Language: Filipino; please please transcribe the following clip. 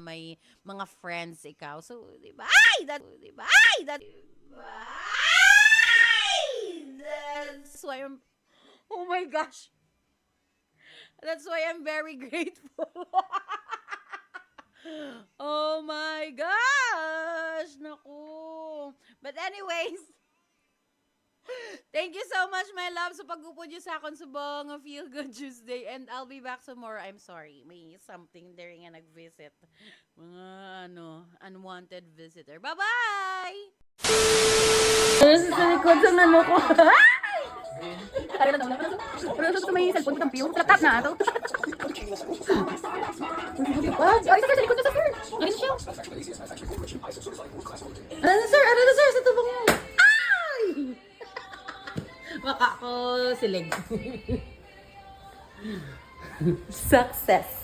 may mga friends ikaw. So, di ba? Ay! Di ba? Ay! That's why oh my gosh. That's why I'm very grateful. Oh my gosh! Naku. But anyways, thank you so much, my love, sa pag-upod nyo sa akon subong of Feel Good Tuesday. And I'll be back tomorrow. I'm sorry. May something there nga nag-visit. Mga, unwanted visitor. Bye-bye! Sa likod sa nano ko. Pero sa may cellphone ko tampiyo. Sa laptop na ito. Ay, sir, sa likod na sa sir. Ayun siya. Ano na sir? Sa tubong yan. Ay! Baka ko silig. Success.